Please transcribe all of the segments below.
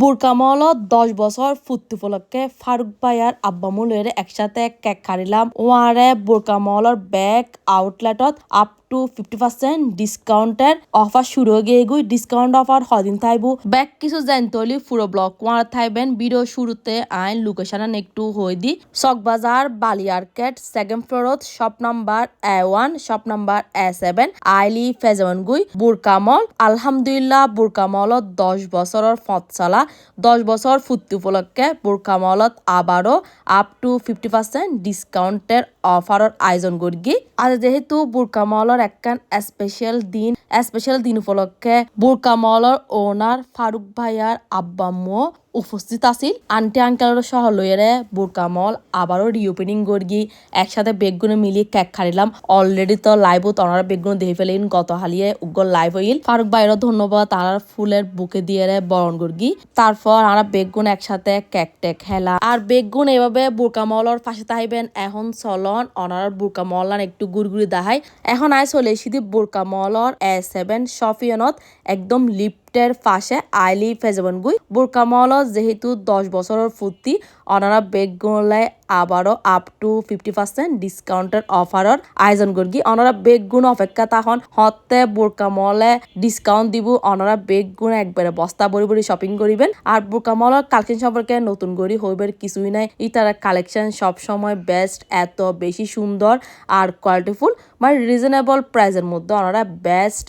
বোরকা মলত 10 বছর ফুর্তি উপলক্ষে ফারুক ভাই আর আব্বা মুলের একসাথে কেক খারিলাম ওয়ারে বোরকা মলর ব্যাগ আউটলেটত আপ টু 50% ডিসকাউন্টের অফার শুরু হয়ে গিয়ে ডিসকাউন্ট অফার হদিন থাইবু ব্যাগ কিছু জানতলি পুরো ব্লক ওয়ার থাইবেন ভিডিও শুরুতে আইন লোকেশন একটু হয়ে দি চকবাজার বালিয়ারকেট সেকেন্ড ফ্লোরত shop number A1 shop number A7 আইলি ফেজনগুই বোরকা মল আলহামদুলিল্লাহ বোরকা মলত 10 বছরের ফত চলা 10 বছর ফুর্তি উপলক্ষে বোরকা মলত আবারও আপ টু 50% ডিসকাউন্টের অফারের আয়োজন করি আর যেহেতু বোরকা মলর একখান স্পেশাল দিন উপলক্ষে বোরকা মলর ওনার ফারুক ভাইয়ার আব্বাম্মু উপস্থিত আছিল আন্টি আঙ্কেলের সহ লইয়ারে বোরকা মল আবারও রিওপেনিং করি একসাথে বেগগুলো মিলিয়ে কেক খারিলাম অলরেডি তো লাইভও ওনারা বেগগুলো দেখে ফেলেন গত হালিয়ে উগ্র লাইভ হইল ফারুক ভাইয়েরও ধন্যবাদ তারা ফুলের বুকে দিয়ে বরণ করি তারপর আমরা বেগগুন একসাথে কেক টেক খেলা আর বেগগুন এভাবে বোরকা মলর পাশে তাইবেন এখন চলন ওনার বোরকা মলান একটু গুড়গুড়ি দেখাই এখন আয় চলে এসেছি বোরকা মলর A7 শপিয়নত একদম লিফটের পাশে আইলি ফেজবনগুই বোরকা মলত যেহেতু 10 বছরের ফুর্তি ওনারা বেগগুলো আবারও আপ টু 50% ডিসকাউন্টের অফারের আয়োজন করি ওনারা বেগগুণ অপেক্ষা তখন হতে বোরকা মলে ডিসকাউন্ট দিব ওনারা বেগগুণ একবারে বস্তা বড়ি বড়ি শপিং করিবেন আর বোরকা মলের কালেকশন সম্পর্কে নতুন করি হইবার কিছুই নাই ইতারা কালেকশন সব সময় বেস্ট এত বেশি সুন্দর আর কোয়ালিটিফুল মানে রিজনেবল প্রাইসের মধ্যে ওনারা বেস্ট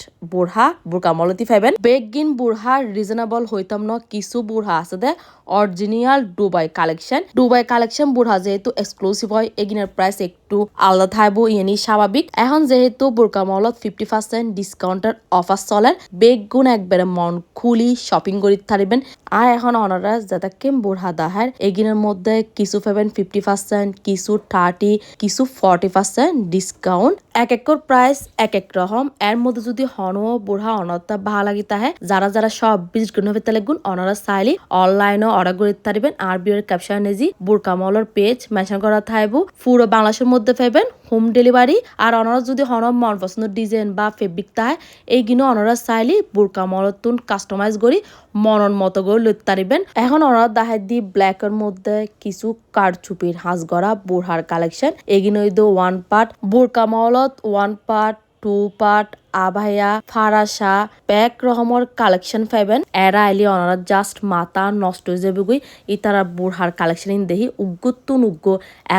বোরকা মলতি পাইবেন বেগিন বুড়হা রিজনেবল হইতাম না কিছু বুড়হা আছে দে অরিজিনাল দুবাই কালেকশন বুড়হা যেহেতু এক্সক্লুসিভ হয় এগিনের প্রাইস একটু আলাদা থাকবো ইয়েনি স্বাভাবিক এখন যেহেতু বোরকা মলত 50% ডিসকাউন্টের অফার চলে বেগগুণ একবারে মন খুলি শপিং করি থাকবেন আর এখন ওনারা যাতে বুড়হা দাহার এগিনের মধ্যে কিছু পাবেন 50% কিছু 30 কিছু 40% ডিসকাউন্ট এক একর প্রাইস এক এক রকম এর মধ্যে যদি হন বুড়হা অনতা ভালো লাগি তাহে যারা সব ভিজিট করতে হবে তাহলে গুণ ওনারা চাইলে অনলাইনে অর্ডার করে পারবেন আর বিয়ের ক্যাপশন নেজি বোরকা মলর পেজ মেনশন করা থাকবো পুরো বাংলাদেশের মধ্যে পাইবেন হোম ডেলিভারি আর ওনারা যদি হন মন পছন্দ ডিজাইন বা ফেব্রিক তাহে এইগুলো ওনারা চাইলে বোরকা মলতুন কাস্টমাইজ করি মনন মতো করে লইতে পারবেন এখন ওনারা দাহাই দি ব্ল্যাকের মধ্যে কিছু কারচুপির হাঁস গড়া বোরহার কালেকশন এগিনো ওয়ান পার্ট বোরকা মলত ওয়ান পার্ট 2 পার্ট আভাইয়া ফারাসা ব্যাক রকমের কালেকশন পাইবেন এরা আইলি ওনারা জাস্ট মাথা নষ্ট হয়ে যাবে গুই ইতারা বুড়হার কালেকশন দেখি উগ্গুতুন উগ্গ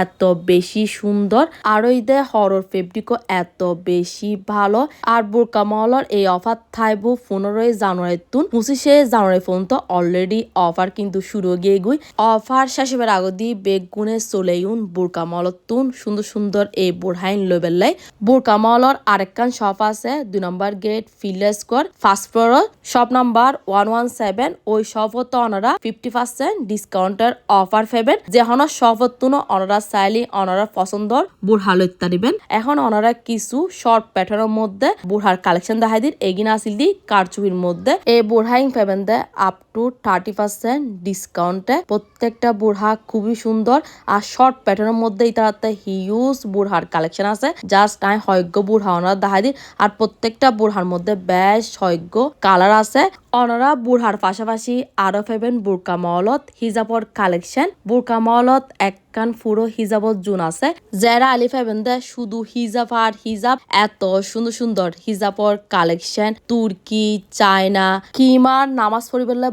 এত বেশি সুন্দর আর ওই দে হরর ফেব্রিকও এত বেশি ভালো আর বোরকা মলর এই অফার থাইবো 15 জানুয়ারি তুন 25 জানুয়ারি পর্যন্ত অলরেডি অফার কিন্তু শুরু গিয়ে গুই অফার শেষের আগে দি বেগুনে চলেইউন বোরকা মলর তুন সুন্দর এই বুড়হাইন লেবেলাই বোরকা মলর আরেকখান শপ আছে 2 নম্বর gate field square first floor shop number 117 ওই শপত ওনারা 50% ডিসকাউন্টের অফার পাবেন যেহন শপত ওনারা চাইলে ওনারা পছন্দর বুড়হাল ইত্যাদিবেন এখন ওনারা কিছু শর্ট প্যাটার্নের মধ্যে বুড়হার কালেকশন দেখাই দিন এগিন আসিল দি কারচুপির মধ্যে এই বুড়হাইং পাবেন দে আপ টু 30% ডিসকাউন্টে প্রত্যেকটা বুড়হা খুবই সুন্দর আর শর্ট প্যাটার্নের মধ্যে ইতারাতে হিউজ বুড়হার কালেকশন আছে জাস্ট আই হয়জ্ঞ বুড়হা ওনারা দেখাই দিন আর প্রত্যেকটা বুড়হার মধ্যে বেশ হয়জ্ঞ কালার আছে ওনারা বুড়হার পাশাপাশি আরো পাবেন বোরকা মলত হিজাবর কালেকশন বোরকা মলত একখান পুরো হিজাবর জুন আছে যারা আলি পাবেন দে শুধু হিজাব আর হিজাব এত সুন্দর হিজাবর কালেকশন তুর্কি চায়না কিমার নামাজ পড়িবেলে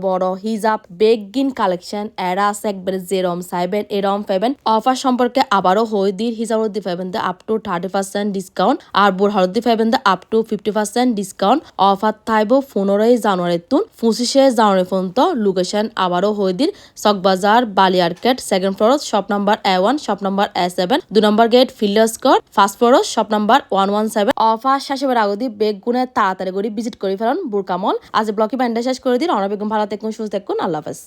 বড় হিজাব বেগিন কালেকশন এরা আছে একবারে যেরম চাইবেন এরম পাবেন অফার সম্পর্কে আবারও হই দির হিজাবর দি পাবেন দে আপ টু 30% ডিসকাউন্ট আর বুড়হার দি পাবেন দে আপ টু 50% ডিসকাউন্ট অফার থাইবো 15 জানুয়ারি তুন 25 জানুয়ারি পর্যন্ত লোকেশন আবারও হই দির চকবাজার বালিয়ারকেট second floor shop number A1 shop number A7 2 নম্বর gate field square first floor shop number 117 offer শেষের আগে দি বেগ গুনে তাড়াতাড়ি করে ভিজিট করে ফেলুন বোরকা মল আজ ব্লকি ব্যান্ডে শেষ করে দিন অনেক বেগম ভালো থাকুন সুস্থ থাকুন আল্লাহ হাফেজ।